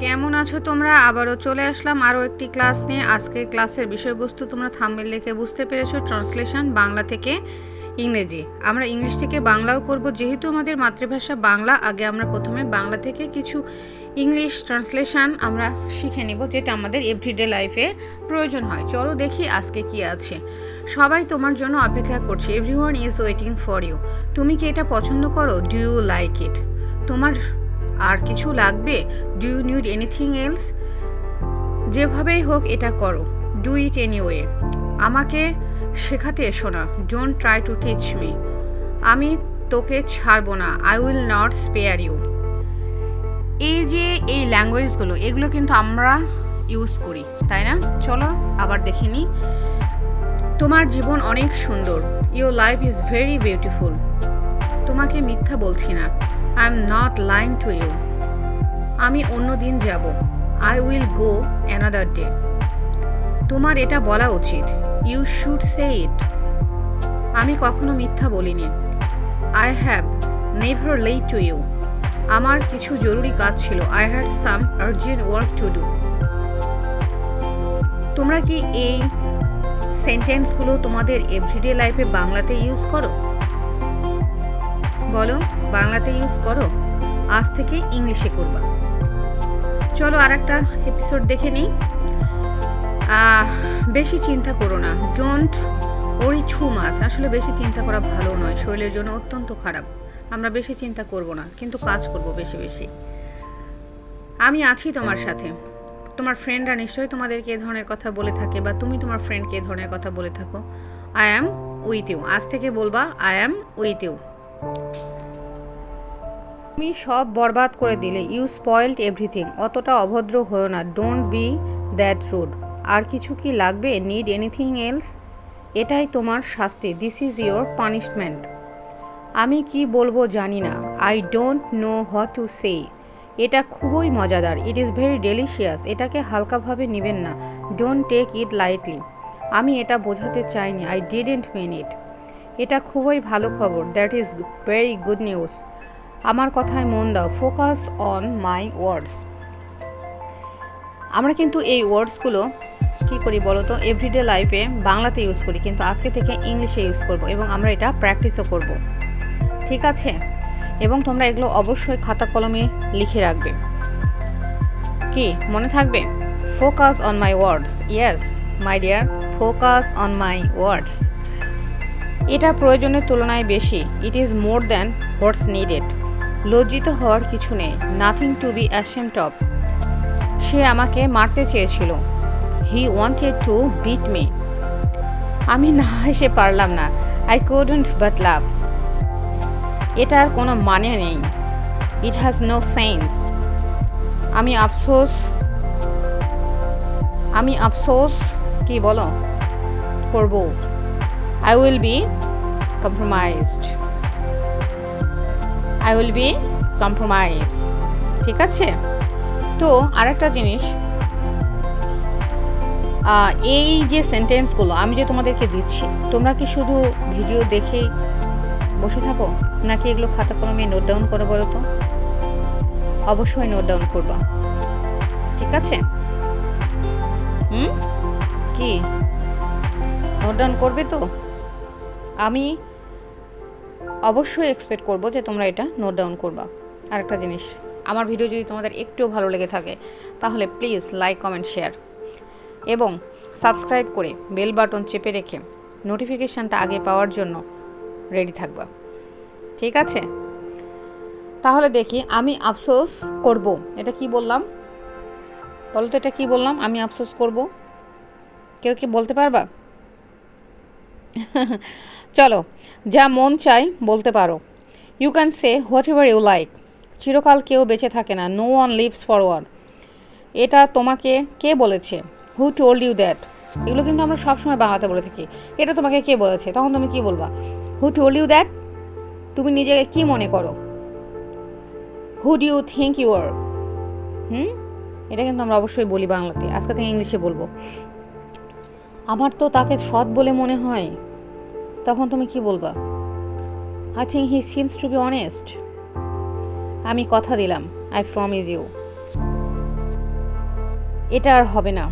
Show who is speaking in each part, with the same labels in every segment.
Speaker 1: কেমন আছো তোমরা? আবারও চলে আসলাম আরও একটি ক্লাস নিয়ে। আজকের ক্লাসের বিষয়বস্তু তোমরা থাম্বনেল দেখে বুঝতে পেরেছো, ট্রান্সলেশন বাংলা থেকে ইংরেজি। আমরা ইংলিশ থেকে বাংলাও করব, যেহেতু আমাদের মাতৃভাষা বাংলা। আগে আমরা প্রথমে বাংলা থেকে কিছু ইংলিশ ট্রান্সলেশন আমরা শিখে নেব, যেটা আমাদের এভরিডে লাইফে প্রয়োজন হয়। চলো দেখি আজকে কি আছে। সবাই তোমার জন্য অপেক্ষা করছে। Everyone is waiting for you. তুমি কি এটা পছন্দ করো? Do you like it? তোমার আর কিছু লাগবে? Do you need anything else? যেভাবেই হোক এটা করো। Do it anyway. আমাকে শেখাতে এসো না। Don't try to teach me. আমি তোকে ছাড়বো না। I will not spare you. এই যে এই ল্যাঙ্গুয়েজগুলো, এগুলো কিন্তু আমরা ইউজ করি, তাই না? চলো আবার দেখে নিই। তোমার জীবন অনেক সুন্দর। Your life is very beautiful. তোমাকে মিথ্যা বলছি না। I am not lying to you. আমি অন্য দিন যাব। I will go another day. তোমার এটা বলা উচিত। You should say it. আমি কখনো মিথ্যা বলিনি। I have never lied to you. আমার কিছু জরুরি কাজ ছিল। I had some urgent work to do. তোমরা কি এই সেন্টেন্সগুলো তোমাদের এভরিডে লাইফে বাংলাতে ইউজ করো? বলো, বাংলাতে ইউজ করো? আজ থেকে ইংলিশে করবা। চলো আর একটা এপিসোড দেখে নিই। বেশি চিন্তা করো না। Don't worry too much. আসলে বেশি চিন্তা করা ভালো নয়, শরীরের জন্য অত্যন্ত খারাপ। আমরা বেশি চিন্তা করব না, কিন্তু কাজ করব বেশি বেশি। আমি আছি তোমার সাথে। তোমার ফ্রেন্ডরা নিশ্চয়ই তোমাদেরকে এ ধরনের কথা বলে থাকে, বা তুমি তোমার ফ্রেন্ডকে এ ধরনের কথা বলে থাকো। I am with you. আজ থেকে বলবা আই অ্যাম উইথ ইউ। তুমি সব বরবাদ করে দিলে। You spoiled everything. অতটা অভদ্র হয়েও না। Don't be that rude. আর কিছু কি লাগবে? Need anything else? এটাই তোমার শাস্তি। This is your punishment. আমি কি বলবো জানি না। I don't know what to say. এটা খুবই মজাদার। It is very delicious. এটাকে হালকাভাবে নেবেন না। Don't take it lightly. আমি এটা বোঝাতে চাইনি। I didn't mean it. এটা খুবই ভালো খবর। That is very good news. আমার কথায় মন দাও। ফোকাস অন মাই ওয়ার্ডস। আমরা কিন্তু এই ওয়ার্ডসগুলো কী করি বলো তো? এভরিডে লাইফে বাংলাতে ইউজ করি, কিন্তু আজকে থেকে ইংলিশে ইউজ করব, এবং আমরা এটা প্র্যাকটিসও করব। ঠিক আছে? এবং তোমরা এগুলো অবশ্যই খাতা কলমে লিখে রাখবে। কি মনে থাকবে? Focus on my words. Yes my dear, focus on my words. এটা প্রয়োজনের তুলনায় বেশি। It is more than what's needed. লজ্জিত হওয়ার কিছু নেই। Nothing to be ashamed of. সে আমাকে মারতে চেয়েছিল। He wanted to beat me. আমি না হেসে পারলাম না। I couldn't but laugh. এটার কোনো মানে নেই। It has no sense. আমি আফসোস কি বলো করব। I will be compromised. I will B compromise. ঠিক আছে? তো আরেকটা জিনিস, এই যে সেন্টেন্সগুলো আমি যে তোমাদেরকে দিচ্ছি, তোমরা কি শুধু ভিডিও দেখেই বসে থাকো, নাকি এগুলো খাতা কলমে নোট ডাউন করো বলো তো? অবশ্যই নোট ডাউন করবা। ঠিক আছে? কি নোট ডাউন করবে তো? আমি অবশ্যই এক্সপেক্ট করবো যে তোমরা এটা নোট ডাউন করবা। আরেকটা জিনিস, আমার ভিডিও যদি তোমাদের একটুও ভালো লেগে থাকে, তাহলে প্লিজ লাইক, কমেন্ট, শেয়ার এবং সাবস্ক্রাইব করে বেল বাটন চেপে রেখে নোটিফিকেশানটা আগে পাওয়ার জন্য রেডি থাকবা। ঠিক আছে? তাহলে দেখি, আমি আফসোস করব। এটা কি বললাম বলো তো? এটা কি বললাম? আমি আফসোস করব। কেউ কি বলতে পারবা? চলো, যা মন চাই বলতে পারো। You can say whatever you like. চিরকাল কেউ বেঁচে থাকে না। No one lives forward. এটা তোমাকে কে বলেছে? Who told you that. এগুলো কিন্তু আমরা সবসময় বাংলাতে বলে থাকি। এটা তোমাকে কে বলেছে? তখন তুমি কি বলবা? Who told you that. তুমি নিজেকে কি মনে করো? Who do you think you are. এটা কিন্তু আমরা অবশ্যই বলি বাংলাতে। আজকে থেকে ইংলিশে বলবো। আমার তো তাকে সৎ বলে মনে হয়। তখন তুমি কি বলবা? I think he seems to be honest. আমি কথা দিলাম। I promise you. এটা আর হবে না।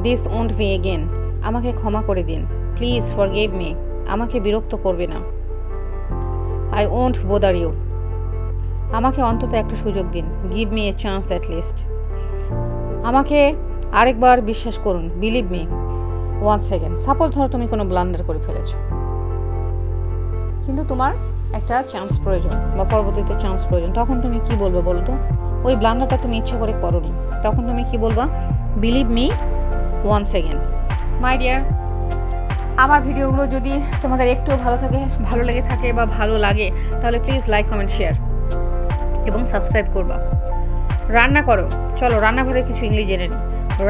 Speaker 1: This won't be again. আমাকে ক্ষমা করে দিন। Please forgive me. আমাকে বিরক্ত করবে না। I won't bother you. আমাকে অন্তত একটা সুযোগ দিন। Give me a chance at least. আমাকে আরেকবার বিশ্বাস করুন। Believe me once second. Suppose ধরো তুমি কোনো ব্লান্ডার করে ফেলেছো, কিন্তু তোমার একটা চান্স প্রয়োজন বা পরবর্তীতে চান্স প্রয়োজন, তখন তুমি কি বলবে বলো তো? ওই ব্লান্ডারটা তুমি ইচ্ছা করে করোনি, তখন তুমি কি বলবা? Believe me once second. My dear, আমার ভিডিওগুলো যদি তোমাদের একটুও ভালো লেগে থাকে বা ভালো লাগে, তাহলে প্লিজ লাইক, কমেন্ট, শেয়ার এবং সাবস্ক্রাইব করবা। রান্না করো, চলো রান্নাঘরে কিছু ইংলিশ জেনে নিই।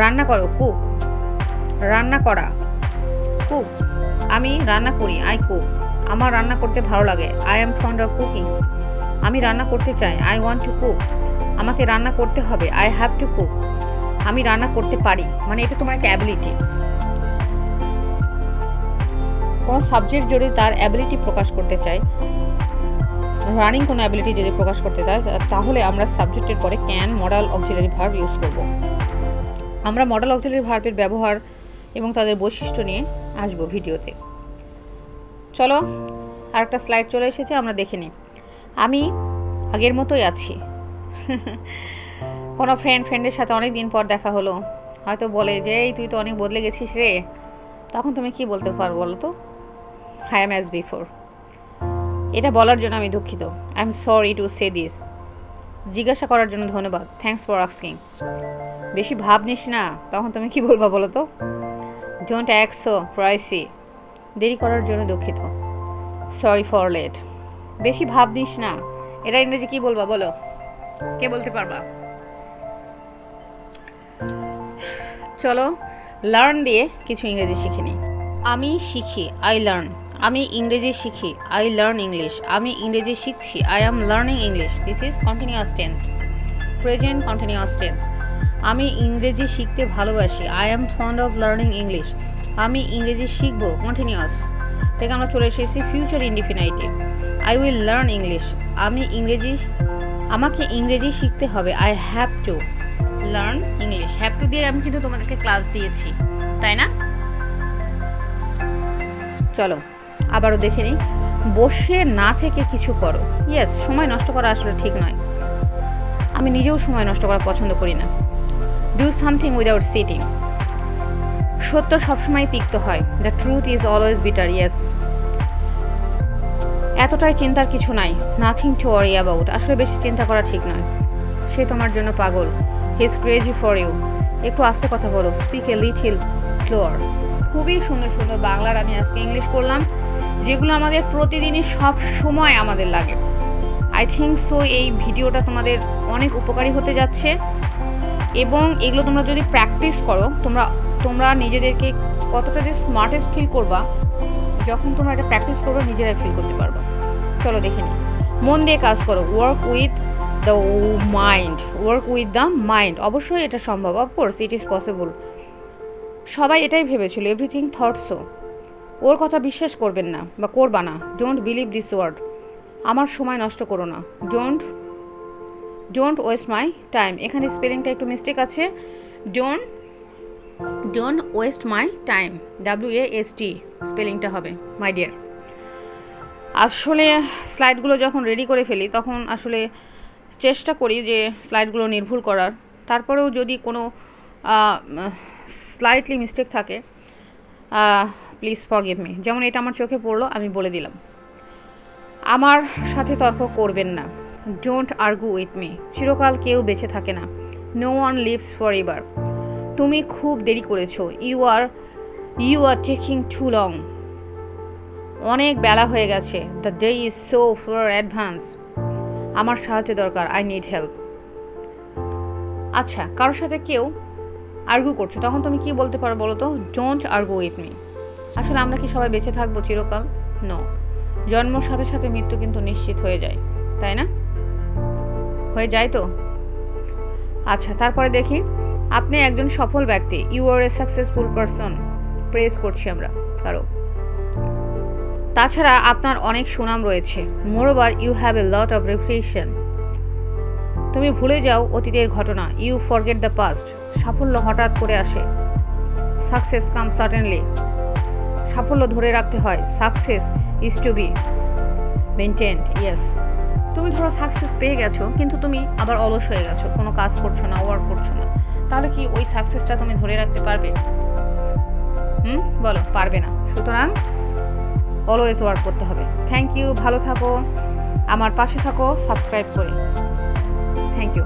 Speaker 1: রান্না করো, কুক। রান্না করা, কুক। আমি রান্না করি, আই কুক। আমার রান্না করতে ভালো লাগে, I am fond of cooking. আমি রান্না করতে চাই, আই ওয়ান্ট টু কুক। আমাকে রান্না করতে হবে, আই হ্যাভ টু কুক। আমি রান্না করতে পারি, মানে এটা তোমার একটা অ্যাবিলিটি। কোনো সাবজেক্ট যদি তার অ্যাবিলিটি প্রকাশ করতে চায়, রানিং কোনো অ্যাবিলিটি যদি প্রকাশ করতে চায়, তাহলে আমরা সাবজেক্টের পরে can, modal auxiliary verb use করব। আমরা মডাল অক্সিলারি ভার্বের ব্যবহার এবং তাদের বৈশিষ্ট্য নিয়ে আসবো ভিডিওতে। চলো, আরেকটা স্লাইড চলে এসেছে, আমরা দেখে নিই। আমি আগের মতোই আছি। কোনো ফ্রেন্ডের সাথে অনেক দিন পর দেখা হলো, হয়তো বলে যে এই তুই তো অনেক বদলে গেছিস রে, তখন তুমি কি বলতে পারো বলো তো? I am as before. এটা বলার জন্য আমি দুঃখিত, I am sorry to say this. জিজ্ঞাসা করার জন্য ধন্যবাদ, থ্যাঙ্কস ফর আস্কিং। বেশি ভাব নিস না, তখন তুমি কি বলবা বলো তো? Don't act so pricey. দেরি করার জন্য দুঃখিত, সরি ফর লেট। বেশি ভাব নিস না, এটা ইংরেজি কি বলবা বলো? কে বলতে পারবা? চলো লার্ন দিয়ে কিছু ইংরেজি শিখে নিই। আমি শিখি, আই লার্ন। আমি ইংরেজি শিখি, আই লার্ন ইংলিশ। আমি ইংরেজি শিখছি, I am learning English. This is continuous tense, present continuous tense. আমি ইংরেজি শিখতে ভালোবাসি, I am fond of learning English. আমি ইংরেজি শিখবো, কন্টিনিউয়াস থেকে আমরা চলে এসেছি ফিউচার ইনডিফিনাইটে। I will learn English. আমাকে ইংরেজি শিখতে হবে, I have to learn English. Have to দিয়ে আমি কিন্তু তোমাদেরকে ক্লাস দিয়েছি, তাই না? চলো আবারও দেখে নিই। বসে না থেকে কিছু করো। ইয়েস, সময় নষ্ট করা আসলে ঠিক নয়। আমি নিজেও সময় নষ্ট করা পছন্দ করি না। Do something without sitting. সত্য সবসময় তিক্ত হয়, the truth is always bitter. Yes. এতটাই চিন্তার কিছু নাই, নাথিং টু ওয়ারি অ্যাবাউট। আসলে বেশি চিন্তা করা ঠিক নয়, সে তোমার জন্য পাগল। He is crazy for you. একটু আস্তে কথা বলো, স্পিক এ লিটল স্লোয়ার। খুবই সুন্দর সুন্দর বাংলার আমি আজকে ইংলিশ করলাম, যেগুলো আমাদের প্রতিদিনই সব সময় আমাদের লাগে। আই থিঙ্ক সো এই ভিডিওটা তোমাদের অনেক উপকারী হতে যাচ্ছে, এবং এগুলো তোমরা যদি প্র্যাকটিস করো, তোমরা নিজেদেরকে কতটা যে স্মার্টেস্ট ফিল করবা, যখন তোমরা এটা প্র্যাকটিস করবে নিজেরাই ফিল করতে পারবা। চলো দেখে নিই। মন দিয়ে কাজ করো, work with the mind. Work with the mind. অবশ্যই এটা সম্ভব, অফকোর্স ইট ইজ পসিবল। সবাই এটাই ভেবেছিল, এভরিথিং থট সো। ওর কথা বিশ্বাস করবেন না বা করবা না। Don't believe this word. আমার সময় নষ্ট করো না। Don't waste my time. এখানে স্পেলিংটা একটু মিস্টেক আছে। Don't waste my time, WAST স্পেলিংটা হবে, মাই ডিয়ার। আসলে স্লাইডগুলো যখন রেডি করে ফেলি, তখন আসলে চেষ্টা করি যে স্লাইডগুলো নির্ভুল করার। তারপরেও যদি কোনো স্লাইটলি মিস্টেক থাকে, প্লিজ ফরগিভ মি। যেমন এটা আমার চোখে পড়লো, আমি বলে দিলাম। আমার সাথে তর্ক করবেন না। Don't argue with me. চিরকাল কেউ বেঁচে থাকে না। No one lives forever. তুমি খুব দেরি করেছো। You are taking too long. অনেক বেলা হয়ে গেছে। The day is so for advance. আমার সাহায্য দরকার, আই নিড হেল্প। আচ্ছা, কারোর সাথে কেউ আর্গু করছো, তখন তুমি কি বলতে পারো বলো তো? Don't argue with me. আসলে আমরা কি সবাই বেঁচে থাকবো চিরকাল? নো। জন্মর সাথে সাথে মৃত্যু কিন্তু নিশ্চিত হয়ে যায়, তাই না? হয়ে যায় তো। আচ্ছা, তারপরে দেখি। আপনি একজন সফল ব্যক্তি। You are a successful person. Press করছি আমরা কারো। তাছাড়া আপনার অনেক সুনাম রয়েছে। Moreover you have a lot of reputation. তুমি ভুলে যাও অতীতের ঘটনা। You forget the past. সাফল্য হঠাৎ করে আসে। Success come suddenly. সাফল্য ধরে রাখতে হয়। Success is to be maintained. Yes, তুমি ধরো সাকসেস পেয়ে গেছো, কিন্তু তুমি আবার অলস হয়ে গেছো, কোনো কাজ করছো না, ওয়ার্ক করছো না, তাহলে কি ওই সাকসেসটা তুমি ধরে রাখতে পারবে? বলো, পারবে না। সুতরাং অলওয়েজ ওয়ার্ক করতে হবে। থ্যাংক ইউ, ভালো থাকো, আমার পাশে থাকো সাবস্ক্রাইব করে। Thank you.